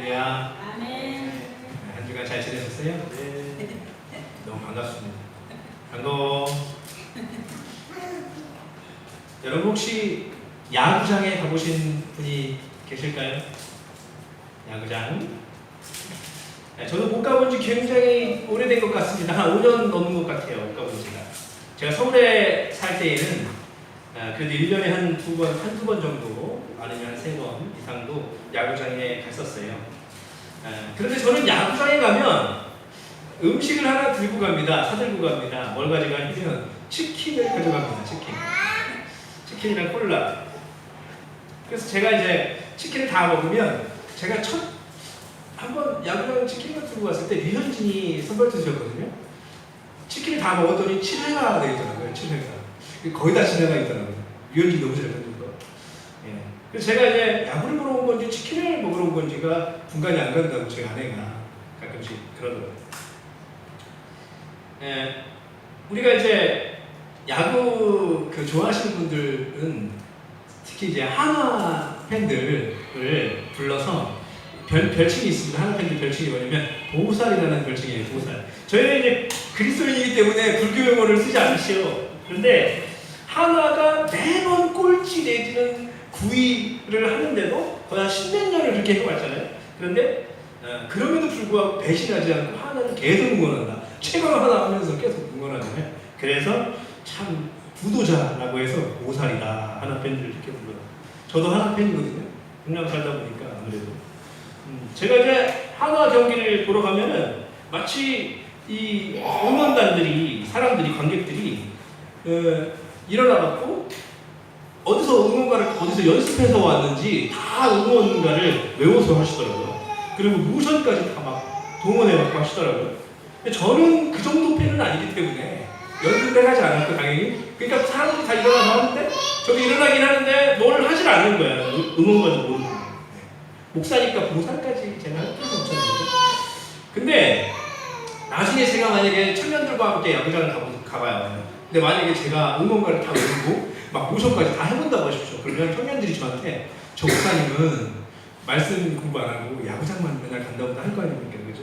할렐루야. 아멘. 한 주간 잘 지내셨어요? 네. 너무 반갑습니다. 반가워. 여러분 혹시 야구장에 가보신 분이 계실까요? 야구장? 네, 저도 못 가본 지 굉장히 오래된 것 같습니다. 한 5년 넘는 것 같아요. 못 가본 지가. 제가 서울에 살 때에는 그래도 1년에 한두 번 정도 아니면 한 3번 이상도 야구장에 갔었어요. 그런데 저는 야구장에 가면 음식을 하나 들고 갑니다. 사들고 갑니다. 뭘 가져가냐면 치킨을 가져갑니다. 치킨이랑 콜라. 그래서 제가 이제 치킨을 다 먹으면 제가 한번 야구장 치킨을 들고 갔을 때 류현진이 선발 투수였거든요. 치킨을 다 먹었더니 7회가 되있더라고요. 7회가. 거의 다 7회가 있더라고요. 류현진이 너무 잘 던진 거. 예. 그래서 제가 이제 야구를 보러 온 건지 치킨을 먹으러 온 건지가 분간이 안 간다고 제 아내가 가끔씩 그러더라고요. 예. 우리가 이제 야구 좋아하시는 분들은 특히 이제 한화 팬들을 불러서 별칭이 있습니다. 한화 팬들 별칭이 뭐냐면 보살이라는 별칭이에요. 보살. 저희는 이제 그리스도인이기 때문에 불교 용어를 쓰지 않으시오. 그런데 한화가 매번 꼴찌 내지는 9위를 하는데도 거의 한 10몇 년을 그렇게 해왔잖아요. 그런데 그럼에도 불구하고 배신하지 않고 하나를 계속 응원한다. 최강을 하나 하면서 계속 응원하잖아요. 그래서 참 부도자라고 해서 보살이다. 하나 팬들을 이렇게 불러요. 저도 하나 팬이거든요. 경남 살다 보니까 아무래도 제가 이제 한화 경기를 보러 가면은 마치 이 응원단들이 사람들이 관객들이 일어나갖고 어디서 응원가를 어디서 연습해서 왔는지 다 응원가를 외워서 하시더라고요. 그리고 모션까지 다 막 동원해갖고 하시더라고요. 근데 저는 그 정도 팬은 아니기 때문에 연습을 하지 않았고 당연히 그러니까 사람들이 다 일어나서 하는데 저도 일어나긴 하는데 뭘 하질 않는 거야. 응원가도 모르고 목사니까 보살까지 제가 할 필요가 없잖아요. 근데 나중에 제가 만약에 청년들과 함께 야구장을 가봐요. 근데 만약에 제가 응원가를 다 외우고 막 모션까지 다 해본다고 하십시오. 그러면 청년들이 저한테 저 목사님은 말씀 공부 안 하고 야구장만 맨날 간다고 할 거 아닙니까? 그죠?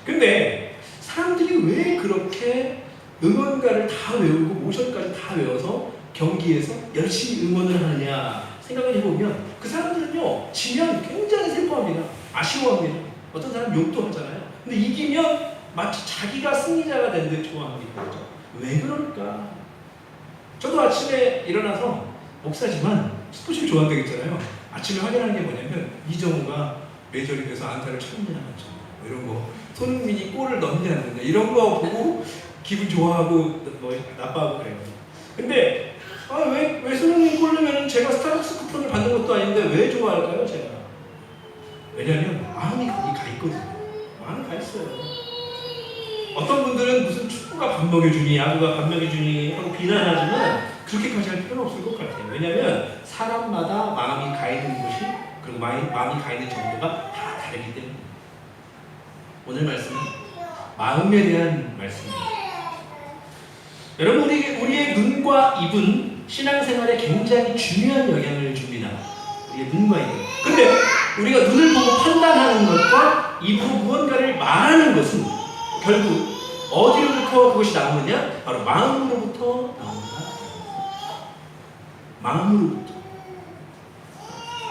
근데 사람들이 왜 그렇게 응원가를 다 외우고 모션까지 다 외워서 경기에서 열심히 응원을 하느냐 생각을 해보면 그 사람들은요 지면 굉장히 슬퍼합니다. 아쉬워합니다. 어떤 사람 욕도 하잖아요. 근데 이기면 마치 자기가 승리자가 된 듯 좋아합니다. 왜 그럴까? 저도 아침에 일어나서 목사지만 스포츠를 좋아한다고 했잖아요. 아침에 확인하는 게 뭐냐면 이정우가 메이저리그에서 안타를 쳤느냐 안 쳤느냐 이런 거, 손흥민이 골을 넣느냐 안 넣느냐 이런 거 보고 기분 좋아하고 뭐 나빠하고 그래요. 근데 왜 손흥민 골 넣으면 제가 스타벅스 쿠폰을 받는 것도 아닌데 왜 좋아할까요 제가? 왜냐면 마음이 거기 가 있거든요. 마음이 가 있어요. 어떤 분들은 무슨 축구가 밥 먹여주니 야구가 밥 먹여주니 하고 비난하지만 그렇게까지 할 필요는 없을 것 같아요. 왜냐하면 사람마다 마음이 가 있는 곳이 그리고 마음이 가 있는 정도가 다 다르기 때문에 오늘 말씀은 마음에 대한 말씀입니다. 여러분 우리의 눈과 입은 신앙생활에 굉장히 중요한 영향을 줍니다. 우리의 눈과 입. 근데 우리가 눈을 보고 판단하는 것과 입으로 무언가를 말하는 것은 결국 어디로부터 그것이 나오느냐? 바로 마음으로부터 나온다. 마음으로부터.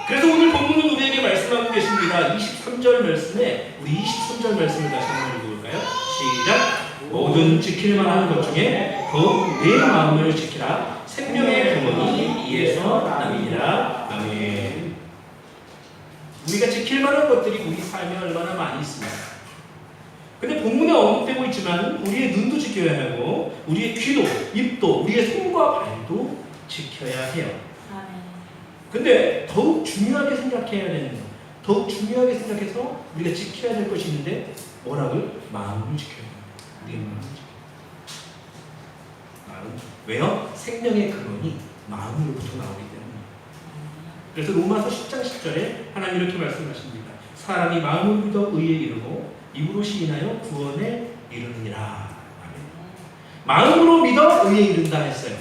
그래서 오늘 본문은 우리에게 말씀하고 계십니다. 23절 말씀에 우리 23절 말씀을 다시 한번 읽어볼까요? 시작! 모든 지킬 만한 것 중에 더욱 내 마음을 지키라. 생명의 근원이 이에서 남이니라. 아멘. 우리가 지킬 만한 것들이 우리 삶에 얼마나 많이 있습니다. 근데 본문에 언급되고 있지만 우리의 눈도 지켜야 하고 우리의 귀도, 입도, 우리의 손과 발도 지켜야 해요. 근데 더욱 중요하게 생각해야 되는 것, 더욱 중요하게 생각해서 우리가 지켜야 될 것이 있는데 뭐라고요? 마음을 지켜야 돼요. 우리의 마음을 지켜야 돼요. 마음. 왜요? 생명의 근원이 마음으로부터 나오기 때문에. 그래서 로마서 10장 10절에 하나님 이렇게 말씀하십니다. 사람이 마음을 믿어 의에 이르고 입으로 시인하여 구원에 이르느니라. 마음으로 믿어 의에 이른다 했어요.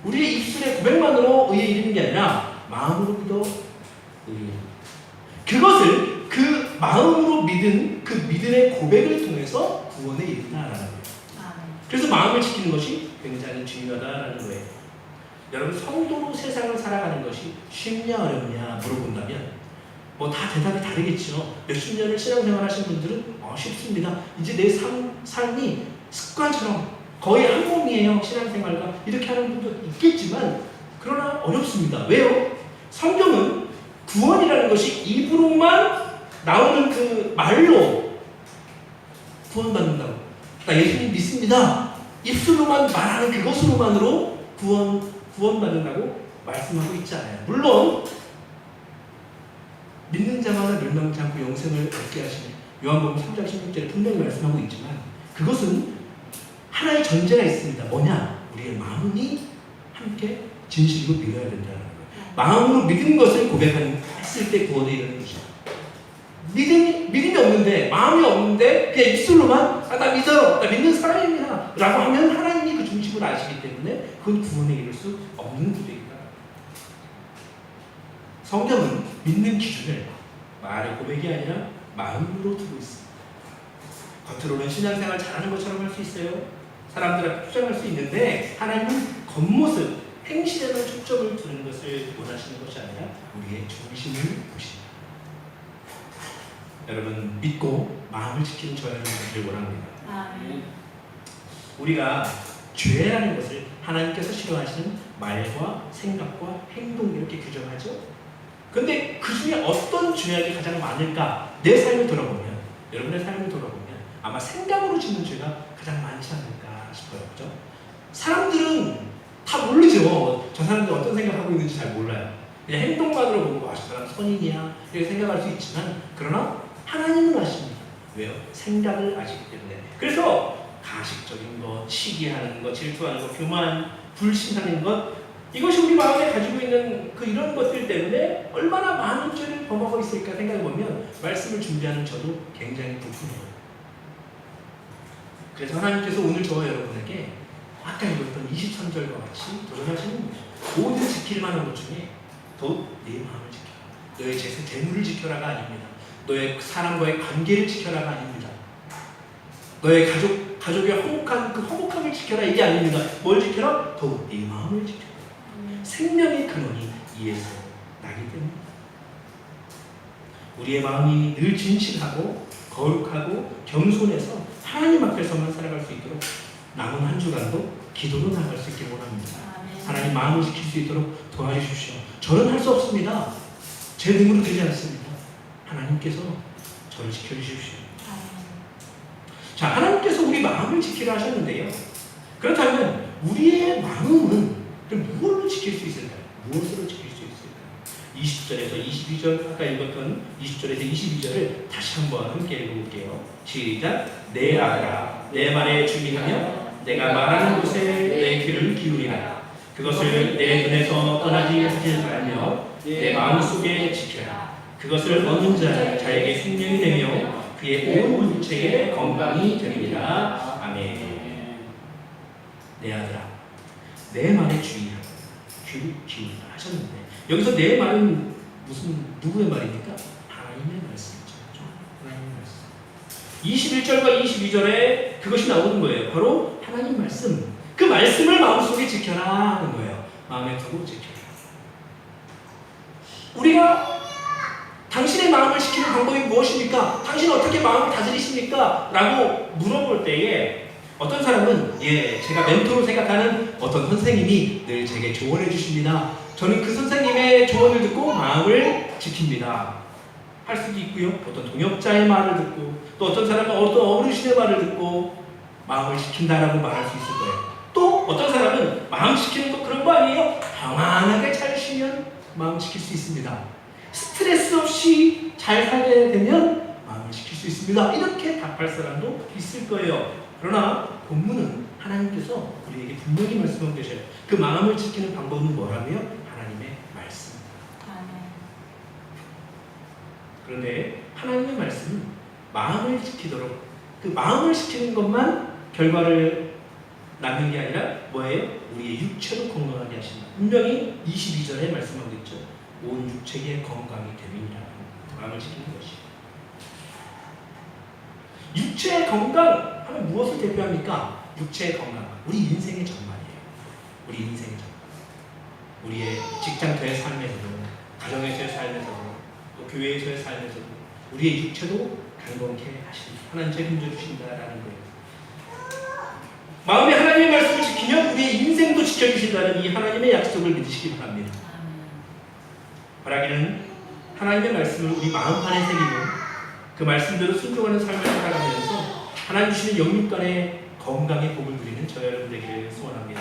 우리의 입술의 고백만으로 의에 이르는 게 아니라 마음으로 믿어 의에. 그것을 그 믿은 그 믿음의 고백을 통해서 구원에 이른다라는 거예요. 그래서 마음을 지키는 것이 굉장히 중요하다라는 거예요. 여러분, 성도로 세상을 살아가는 것이 쉽냐 어렵냐 물어본다면 뭐 다 대답이 다르겠죠. 몇십 년을 신앙생활 하신 분들은 쉽습니다. 이제 내 삶이 습관처럼 거의 한 몸이에요. 신앙생활과 이렇게 하는 분도 있겠지만 그러나 어렵습니다. 왜요? 성경은 구원이라는 것이 입으로만 나오는 그 말로 구원받는다고. 나 예수님 믿습니다. 입술로만 말하는 그것으로만으로 구원받는다고 말씀하고 있지 않아요. 물론 믿는 자마다 멸망치 않고 영생을 얻게 하시는 요한복음 3장 16절에 분명히 말씀하고 있지만 그것은 하나의 전제가 있습니다. 뭐냐? 우리의 마음이 함께 진실로 믿어야 된다는 거예요. 마음으로 믿은 것을 고백했을 때 구원에 이르는 것이죠. 믿음이 없는데, 마음이 없는데 그냥 입술로만 나 믿어, 나 믿는 사람입니다 라고 하면 하나님이 그 중심을 아시기 때문에 그건 구원에 이를 수 없는 고백이다. 성경은 믿는 기준을 말의 고백이 아니라 마음으로 두고 있습니다. 겉으로는 신앙생활 잘하는 것처럼 할 수 있어요. 사람들 앞에 표정할 수 있는데 하나님은 겉모습, 행실에만 초점을 두는 것을 원하시는 것이 아니라 우리의 중심을 보십니다. 여러분, 믿고 마음을 지키는 저와 여러분들을 원합니다. 우리가 죄라는 것을 하나님께서 싫어하시는 말과 생각과 행동 이렇게 규정하죠. 그런데 그 중에 어떤 죄악이 가장 많을까? 내 삶을 돌아보면, 여러분의 삶을 돌아보면 아마 생각으로 짓는 죄가 가장 많지 않을까 싶어요. 그죠? 사람들은 다 모르죠. 저 사람들 어떤 생각하고 있는지 잘 몰라요. 그냥 행동만으로 보고 저 사람 선인이야 이렇게 생각할 수 있지만 그러나 하나님은 아십니다. 왜요? 생각을 아시기 때문에. 그래서 가식적인 것, 시기하는 것, 질투하는 것, 교만, 불신하는 것, 이것이 우리 마음에 가지고 있는 그 이런 것들 때문에 얼마나 많은 죄를 범하고 있을까 생각해보면 말씀을 준비하는 저도 굉장히 부끄러워요. 그래서 하나님께서 오늘 저와 여러분에게 아까 읽었던 23절과 같이 도전하시는 거예요. 모든 지킬 만한 것 중에 더욱 내 마음을 지켜라. 너의 재물을 지켜라가 아닙니다. 너의 사람과의 관계를 지켜라가 아닙니다. 너의 가족의 화목한 그 화목함을 지켜라 이게 아닙니다. 뭘 지켜라? 더욱 네 마음을 지켜라. 생명의 근원이 이에서 나기 때문입니다. 우리의 마음이 늘 진실하고 거룩하고 겸손해서 하나님 앞에서만 살아갈 수 있도록 남은 한 주간도 기도로 나아갈 수 있길 원합니다. 하나님 마음을 지킬 수 있도록 도와주십시오. 저는 할 수 없습니다. 제 능으로 되지 않습니다. 하나님께서 저를 지켜주십시오. 자, 하나님께서 우리 마음을 지키라 하셨는데요. 그렇다면 우리의 마음은 무엇으로 지킬 수 있을까요? 무엇으로 지킬 수 있을까요? 20절에서 22절, 아까 읽었던 20절에서 22절을 다시 한번 함께 읽어볼게요. 시작! 내 아들아, 내 말에 주의하며 내가 말하는 곳에 내 귀를 기울이라. 그것을 내 눈에서 떠나지 하지 말며 내 마음속에 지켜라. 그것을 얻는 자에게 생명이 되며 그의 온 육체에 건강이 되리라. 아멘. 내 아들아, 내 말에 주의하고 귀를 기울이라 하셨는데 여기서 내 말은 누구의 말입니까? 하나님의 말씀이죠. 하나님의 말씀. 21절과 22절에 그것이 나오는 거예요. 바로 하나님 말씀. 그 말씀을 마음속에 지켜라 하는 거예요. 마음에 두고 지켜라. 우리가 당신의 마음을 지키는 방법이 무엇입니까? 당신 어떻게 마음을 다스리십니까? 라고 물어볼 때에 어떤 사람은 제가 멘토로 생각하는 어떤 선생님이 늘 제게 조언해 주십니다. 저는 그 선생님의 조언을 듣고 마음을 지킵니다. 할 수도 있고요. 어떤 동역자의 말을 듣고 또 어떤 사람은 어떤 어르신의 말을 듣고 마음을 지킨다라고 말할 수 있을 거예요. 또 어떤 사람은 마음 지키는 거 그런 거 아니에요? 평안하게 잘 쉬면 마음 지킬 수 있습니다. 스트레스 없이 잘 살게 되면 마음을 지킬 수 있습니다. 이렇게 답할 사람도 있을 거예요. 그러나 본문은 하나님께서 우리에게 분명히 말씀하고 계셔요. 그 마음을 지키는 방법은 뭐라고요? 하나님의 말씀입니다. 그런데 하나님의 말씀은 마음을 지키도록 그 마음을 지키는 것만 결과를 낳는 게 아니라 뭐예요? 우리의 육체도 건강하게 하신다. 분명히 22절에 말씀하고 있죠. 온 육체의 건강이 되리라. 마음을 지키는 것이. 육체의 건강 하면 무엇을 대표합니까? 육체의 건강, 우리 인생의 전반이에요. 우리 인생의 전반. 우리의 직장터의 삶에서도, 가정에서의 삶에서도, 또 교회에서의 삶에서도 우리의 육체도 강건케 하시는 하나님 책임져 주신다라는 거예요. 마음에 하나님의 말씀을 지키면 우리의 인생도 지켜주신다는 이 하나님의 약속을 믿으시기 바랍니다. 바라기는 하나님의 말씀을 우리 마음판에 새기고 그 말씀대로 순종하는 삶을 살아가면서 하나님 주시는 영육간의 건강의 복을 누리는 저 여러분 되기를 소원합니다.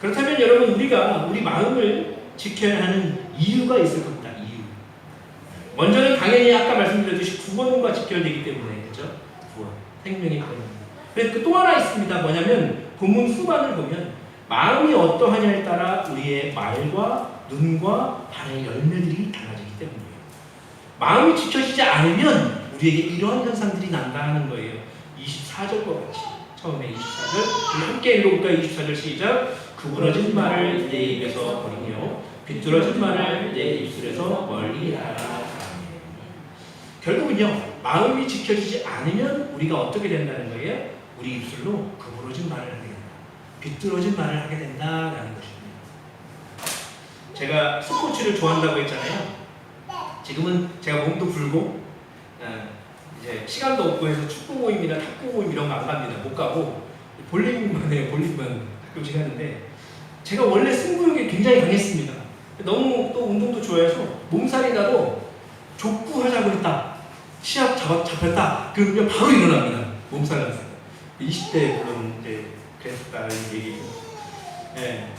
그렇다면 여러분, 우리가 우리 마음을 지켜야 하는 이유가 있을 겁니다. 이유. 먼저는 당연히 아까 말씀드렸듯이 구원과 직결되기 때문에, 그렇죠? 구원, 생명의 구원. 그래서 또 하나 있습니다. 뭐냐면 본문 후반을 보면 마음이 어떠하냐에 따라 우리의 말과 눈과 발의 열매들이 달라지기 때문이에요. 마음이 지켜지지 않으면 우리에게 이러한 현상들이 난다는 거예요. 24절과 같이 처음에 24절 함께 읽어볼까요? 24절 시작. 구부러진 말을 내 입에서 버리며 비뚤어진 말을 내 입술에서 멀리 하라. 결국은요, 마음이 지켜지지 않으면 우리가 어떻게 된다는 거예요? 우리 입술로 구부러진 말을 하게 된다, 비뚤어진 말을 하게 된다라는 것입니다. 제가 스포츠를 좋아한다고 했잖아요. 지금은 제가 몸도 불고 이제 시간도 없고 해서 축구 모임이나 탁구 모임 이런 거 안 갑니다. 못 가고 볼링만 해요. 볼링만 가끔씩 하는데, 제가 원래 승부욕이 굉장히 강했습니다. 너무 또 운동도 좋아해서 몸살이 나도 족구 하자고 했다, 시합 잡혔다 그러면 바로 일어납니다. 몸살 나서. 20대 물론 이제 그랬다는 얘기고,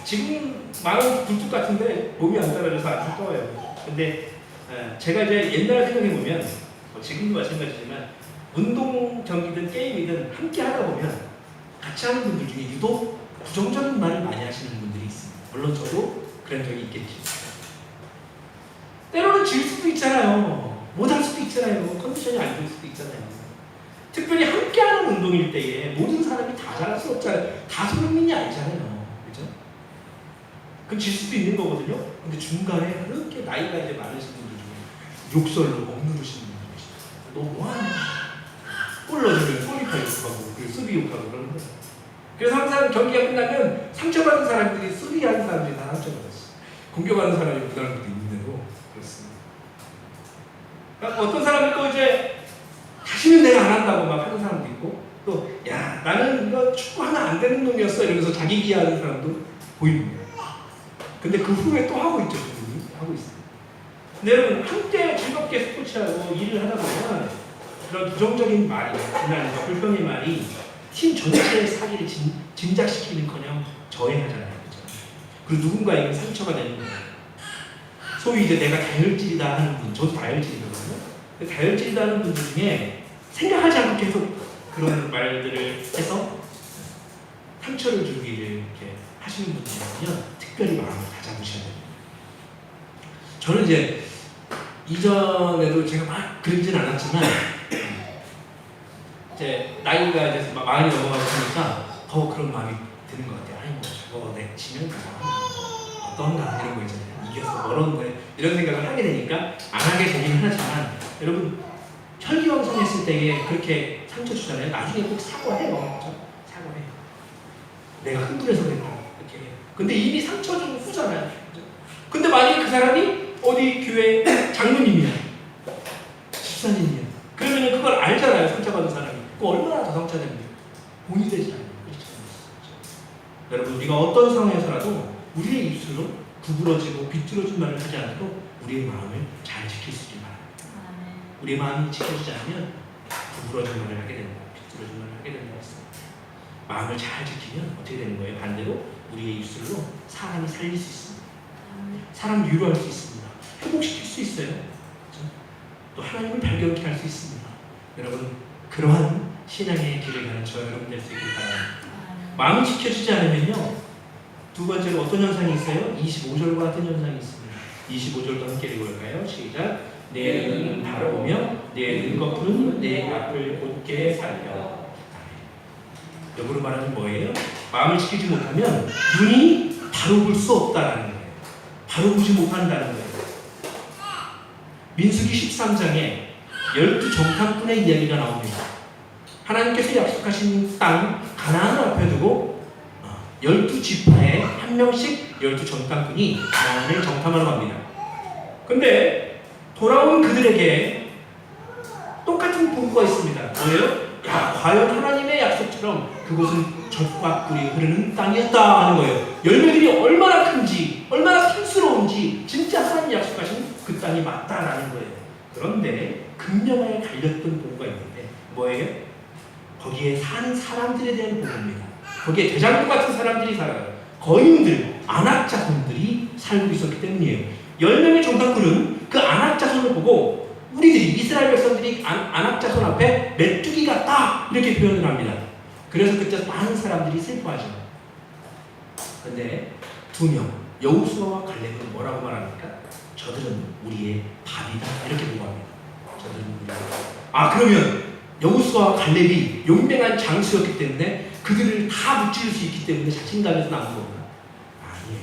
지금 마음 굴뚝 같은데 몸이 안 따라줘서 아주 떠요. 근데 제가 이제 옛날 생각해 보면, 지금도 마찬가지지만 운동 경기든 게임이든 함께 하다 보면 같이 하는 분들 중에 유독 부정적인 말을 많이 하시는 분들이 있습니다. 물론 저도 그런 적이 있겠지. 때로는 질 수도 있잖아요. 못할 수도 있잖아요. 컨디션이 안 좋을 수도 있잖아요. 특별히 함께하는 운동일 때에 모든 사람이 다 잘할 수 없잖아요. 다 손흥민이 아니잖아요. 그죠? 그럼 질 수도 있는 거거든요. 근데 중간에 그렇게 나이가 이제 많으신 분들 중에 욕설로 억누르시는 분들이 있어요. 너 뭐하냐? 골 넣어주면 골리파 욕하고 수비 욕하고 그러는 거예요. 그래서 항상 경기가 끝나면 상처받은 사람들이, 수비하는 사람들이 다 상처받았어. 공격하는 사람이 부담을 있는데도 그렇습니다. 그러니까 어떤 사람은 또 이제 다시는 내가 안 한다고 막 하는 사람도 있고, 또 야, 나는 이거 축구 하면 안 되는 놈이었어 이러면서 자기 비하하는 사람도 보입니다. 근데 그 후에 또 하고 있죠. 그분이 하고 있어요. 근데 여러분, 함께 즐겁게 스포츠하고 일을 하다 보면 그런 부정적인 말이, 비난과 불평의 말이 팀 전체의 사기를 짐작시키는커녕 저해하잖아요. 그렇죠? 그리고 누군가에게 상처가 되는 거예요. 소위 이제 내가 다혈질이다 하는 분, 저도 다혈질이거든요. 다혈질이다 하는 분들 중에 생각하지 않고 계속 그런 말들을 해서 상처를 주기를 이렇게 하시는 분들이면 특별히 마음을 다잡으셔야 됩니다. 저는 이제 이전에도 제가 막 그러진 않았지만 이제 나이가 이제 많이 넘어가고 하니까 더 그런 마음이 드는 것 같아요. 아니 뭐 저거 내 지면 어떤가 이런 거 있잖아요. 이겨서 멀었는데 이런 생각을 하게 되니까 안 하게 되긴 하지만, 여러분 혈기왕성했을 때에 그렇게 상처 주잖아요. 나중에 꼭 사과해요. 그렇죠? 사과해요. 내가 흥분해서 그랬다 이렇게. 근데 이미 상처 준 후잖아요. 그렇죠? 근데 만약에 그 사람이 어디 교회 장로님이야, 집사님이야, 그러면 그걸 알잖아요. 상처받은 사람이. 그 얼마나 더 상처됩니까? 본이 되지 않아요. 그렇죠? 여러분, 우리가 어떤 상황에서라도 우리의 입술로 구부러지고 비뚤어진 말을 하지 않도록 우리의 마음을 잘 지킬 수 있길 바랍니다. 우리의 마음이 지켜지지 않으면 구부러진 말을 하게 된다, 비뚤어진 말을 하게 된다고 했습니다. 마음을 잘 지키면 어떻게 되는 거예요? 반대로 우리의 입술로 사람을 살릴 수 있습니다. 사람을 위로할 수 있습니다. 회복시킬 수 있어요. 그렇죠? 또 하나님을 발견케 할 수 있습니다. 여러분, 그러한 신앙의 길을 가는 저 여러분 될 수 있길 바랍니다. 마음이 지켜지지 않으면요, 두 번째로 어떤 현상이 있어요? 25절과 같은 현상이 있습니다. 25절도 함께 읽어볼까요? 시작. 내 눈은 바라보며 내 눈꺼풀은 내 앞을 곧게 살려. 역으로 말하면 뭐예요? 마음을 지키지 못하면 눈이 바로 볼 수 없다라는 거예요. 바로 보지 못한다는 거예요. 민수기 13장에 열두 정탐꾼의 이야기가 나옵니다. 하나님께서 약속하신 땅 가나안을 앞에 두고 12지파에 한 명씩 12정탐꾼이 가나안을 정탐하러 갑니다. 근데 돌아온 그들에게 똑같은 보고가 있습니다. 뭐예요? 야, 과연 하나님의 약속처럼 그곳은 젖과 꿀이 흐르는 땅이었다 하는 거예요. 열매들이 얼마나 큰지, 얼마나 탐스러운지 진짜 하나님이 약속하신 그 땅이 맞다라는 거예요. 그런데 극명하게 갈렸던 보고가 있는데 뭐예요? 거기에 사는 사람들에 대한 보고입니다. 거기에 대장부 같은 사람들이 살아요. 거인들, 안악자손들이 살고 있었기 때문이에요. 10명의 정탐꾼은 그 안악자손을 보고 우리들이 이스라엘 백성들이 안악자손 앞에 메뚜기 같다 이렇게 표현을 합니다. 그래서 그때 많은 사람들이 슬퍼하죠. 그런데 2명 여호수아와 갈렙은 뭐라고 말합니까? 저들은 우리의 밥이다 이렇게 보고합니다. 저들은 우리의 밥. 그러면 여호수아와 갈렙이 용맹한 장수였기 때문에 그들을 다 무찌를 수 있기 때문에 자신감에서 나온 겁니다. 아니에요.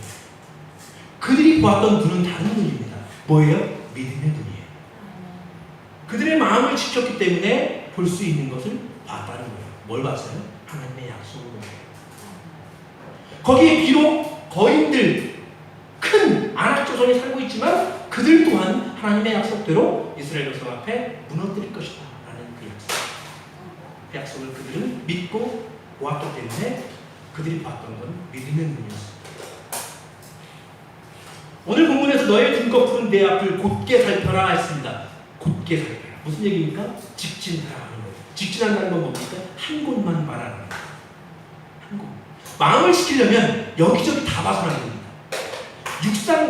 그들이 보았던 눈은 다른 눈입니다. 뭐예요? 믿음의 눈이에요. 그들의 마음을 지켰기 때문에 볼 수 있는 것을 봤다는 거예요. 뭘 봤어요? 하나님의 약속을 봤어요. 거기에 비록 거인들, 큰 안악조선이 살고 있지만 그들 또한 하나님의 약속대로 이스라엘 백성 앞에 무너뜨릴 것이다 라는 그 약속. 그 약속을 그들은 믿고 보았기 때문에 그들이 봤던 건 믿음의 눈이었습니다. 오늘 본문에서 너의 등거풀은 내 앞을 곧게 살펴라 했습니다. 곧게 살펴라. 무슨 얘기입니까? 직진하라는 거예요. 직진한다는 건 뭡니까? 한 곳만 말하는 거예요. 한 곳. 마음을 시키려면 여기저기 다 봐서는 안 됩니다.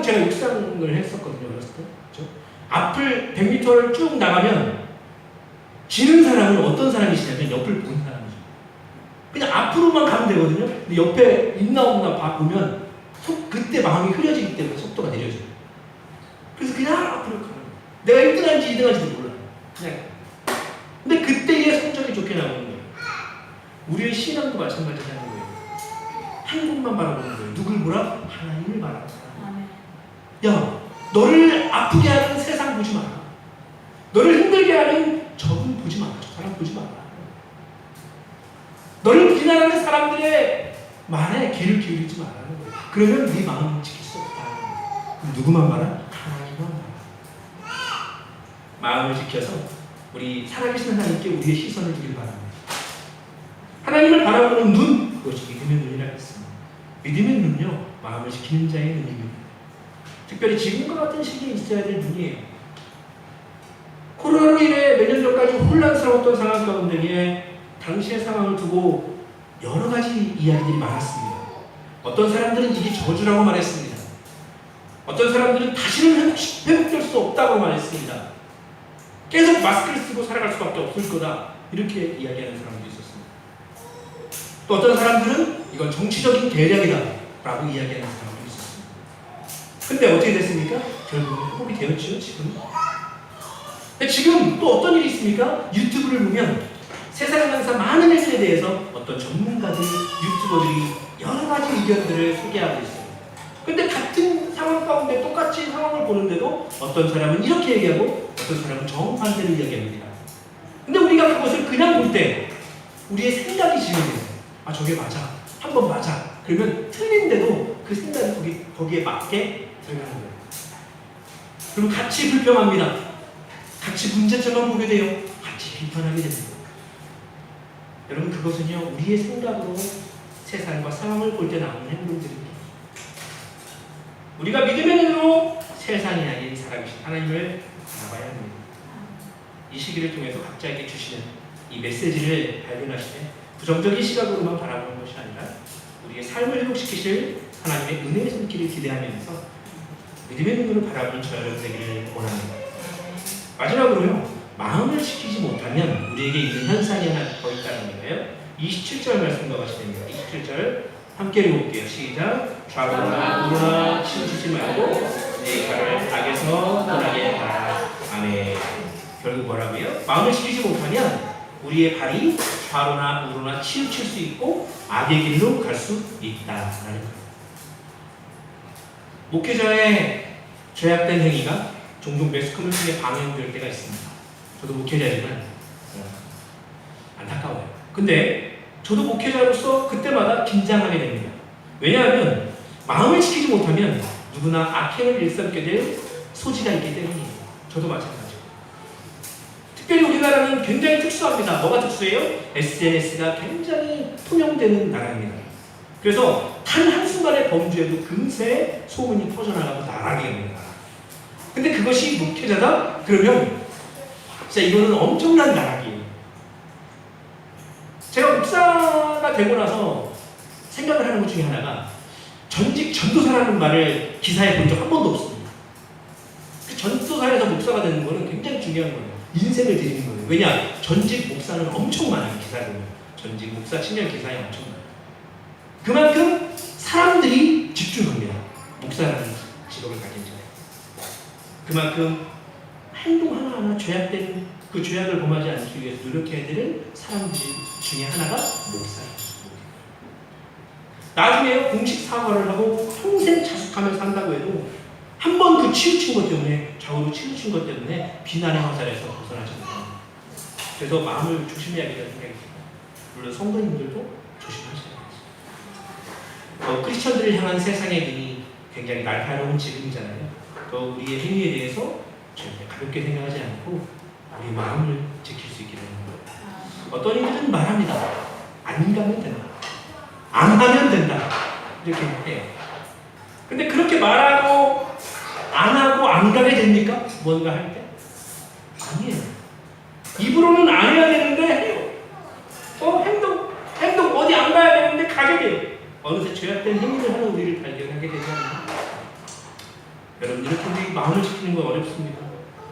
제가 육상을 했었거든요. 어렸을 때. 그렇죠? 앞을 100m를 쭉 나가면 지는 사람은 어떤 사람이시냐면 옆을 보는 사람이죠. 그냥 앞으로만 가면 되거든요. 근데 옆에 있나 없나 보면 그때 마음이 흐려지기 때문에 속도가 내려져요. 그래서 그냥 앞으로 가는 거예요. 내가 1등한지 2등한지도 몰라요. 그냥. 근데 그때의 성적이 좋게 나오는 거예요. 우리의 신앙도 마찬가지라는 거예요. 한 곳만 바라보는 거예요. 누굴 보라? 하나님을 바라보라. 야, 너를 아프게 하는 세상 보지 마라. 너를 힘들게 하는 저분 보지 마라. 저 사람 보지 마라. 너를 비난하는 사람들의 말에 귀를 기울이지 말라는 거예요. 그러면 네 마음을 지킬 수 없다. 그럼 누구만 봐라? 하나님만 봐라. 마음을 지켜서 우리 살아계신 하나님께 우리의 시선을 두길 바랍니다. 하나님을 바라보는 눈, 그것이 믿음의 눈이라고 했습니다. 믿음의 눈은요, 마음을 지키는 자의 눈입니다. 특별히 지금과 같은 시기에 있어야 될 눈이에요. 코로나로 인해 몇 년 전까지 혼란스러웠던 상황 가운데에 당시의 상황을 두고 여러 가지 이야기들이 많았습니다. 어떤 사람들은 이게 저주라고 말했습니다. 어떤 사람들은 다시는 회복될 수 없다고 말했습니다. 계속 마스크를 쓰고 살아갈 수밖에 없을 거다. 이렇게 이야기하는 사람도 있었습니다. 또 어떤 사람들은 이건 정치적인 계략이다 라고 이야기하는 사람도 있었습니다. 근데 어떻게 됐습니까? 결국은 회복이 되었죠, 지금. 근데 지금 또 어떤 일이 있습니까? 유튜브를 보면 세상에 항상 많은 일들에 대해서 어떤 전문가들, 유튜버들이 여러 가지 의견들을 소개하고 있어요. 근데 같은 상황 가운데 똑같이 상황을 보는데도 어떤 사람은 이렇게 얘기하고 어떤 사람은 정반대로 이야기합니다. 근데 우리가 그것을 그냥 볼 때 우리의 생각이 지어져요. 저게 맞아. 한번 맞아. 그러면 틀린데도 그 생각이 거기에 맞게 들어가는 거예요. 그리고 같이 불평합니다. 같이 문제점만 보게 돼요. 같이 비판하게 됩니다. 여러분, 그것은요, 우리의 생각으로 세상과 상황을 볼 때 나오는 행동들입니다. 우리가 믿음의 눈으로 세상이 아닌 살아계신 하나님을 바라봐야 합니다. 이 시기를 통해서 각자에게 주시는 이 메시지를 발견하시되 부정적인 시각으로만 바라보는 것이 아니라 우리의 삶을 회복시키실 하나님의 은혜의 손길을 기대하면서 믿음의 눈으로 바라보는 저 여러분 되기를 원합니다. 마지막으로요, 마음을 지키지 못하면 우리에게 있는 현상이 하나 더 있다는 거예요. 27절 말씀과 같이 됩니다. 27절 함께 읽어볼게요. 시작. 좌우나 우나 치우치지 말고 내 발을 악에서 떠나게 하라. 아멘. 결국 뭐라고요? 마음을 지키지 못하면 우리의 발이 좌로나 우로나 치우칠 수 있고 악의 길로 갈 수 있다라는 거예요. 목회자의 죄악된 행위가 종종 매스컴을 통해 방영될 때가 있습니다. 저도 목회자지만 안타까워요. 근데 저도 목회자로서 그때마다 긴장하게 됩니다. 왜냐하면 마음을 지키지 못하면 누구나 악행을 일삼게 될 소지가 있기 때문이에요. 저도 마찬가지고. 특별히 우리나라는 굉장히 특수합니다. 뭐가 특수해요? SNS가 굉장히 통용되는 나라입니다. 그래서 단 한순간의 범죄에도 금세 소문이 퍼져나가고 나락이 됩니다. 근데 그것이 목회자다? 그러면 진짜 이거는 엄청난 나락이에요. 제가 목사가 되고 나서 생각을 하는 것 중에 하나가 전직 전도사라는 말을 기사에 본 적 한 번도 없습니다. 그 전도사에서 목사가 되는 거는 굉장히 중요한 거예요. 인생을 드리는 거예요. 왜냐? 전직 목사는 엄청 많아요. 기사에 보면. 전직 목사青年 기사에 엄청 많아요. 그만큼 사람들이 집중합니다. 목사라는 직업을 가진 자에. 그만큼 행동 하나하나 죄악된 그 죄악을 범하지 않기 위해서 노력해야 되는 사람들 중에 하나가 목사예요. 나중에 공식 사과를 하고 평생 자숙하며 산다고 해도 한 번 그 치우친 것 때문에 좌우로 치우친 것 때문에 비난의 화살에서 벗어나지 못합니다. 그래서 마음을 조심해야겠다는 생각이 듭니다. 물론 성도님들도 조심하셔야 됩니다. 크리스천들을 향한 세상의 눈이 굉장히 날카로운 지금이잖아요. 또 우리의 행위에 대해서 절대 가볍게 생각하지 않고 우리 마음을 지킬 수 있게 되는 거예요. 어떤 이들은 말합니다. 안 가면 된다. 안 하면 된다. 이렇게 해요. 근데 그렇게 말하고 안 하고 안 가게 됩니까? 뭔가 할 때? 아니에요. 입으로는 안 해야 되는데 해요. 행동 어디 안 가야 되는데 가게 돼요. 어느새 죄악된 행위를 하는 우리를 발견하게 되지 않나요? 여러분 이렇게 우리 마음을 지키는 건 어렵습니다.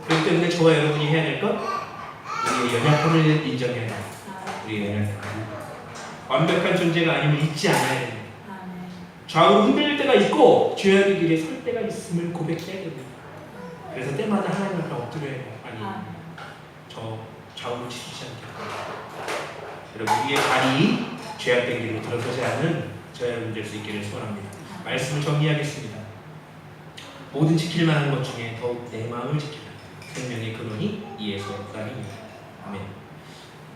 그렇기 때문에 저와 여러분이 해야 될 것 우리의 연약함을 인정해야 돼요. 우리의 연약함. 완벽한 존재가 아님을 잊지 않아야 됩니다. 좌우로 흔들릴 때가 있고 죄악의 길에 설 때가 있음을 고백해야 됩니다. 그래서 때마다 하나님 앞에 엎드려야 돼요. 아니 저 좌우로 치우치지 않겠다. 여러분 우리의 발이 죄악된 길로 들어서지 않는 저와 여러분 될 수 있기를 소원합니다. 말씀을 정리하겠습니다. 모든 지킬 만한 것 중에 더욱 내 마음을 지키라. 생명의 근원이 이에서 없다입니다. 아멘.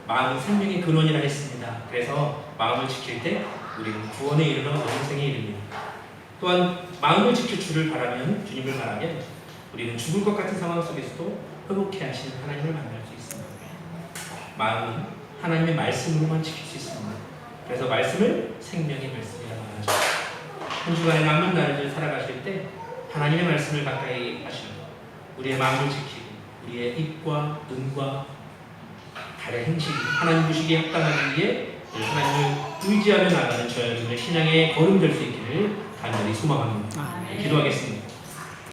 마음은 생명의 근원이라 했습니다. 그래서 마음을 지킬 때 우리는 구원에 이르러 영생에 이릅니다. 또한 마음을 지킬 주님을 바라면 우리는 죽을 것 같은 상황 속에서도 회복해 하시는 하나님을 만날 수 있습니다. 마음은 하나님의 말씀으로만 지킬 수 있습니다. 그래서 말씀을 생명의 말씀이라 말하죠. 한 주간의 남은 날을 살아가실 때 하나님의 말씀을 가까이 하시고 우리의 마음을 지키고 우리의 입과 눈과 달의 행실이 하나님 보시기에 합당하기 위해 하나님을 의지하며 나가는 저희 여러분의 신앙의 걸음 될 수 있기를 간절히 소망합니다. 기도하겠습니다.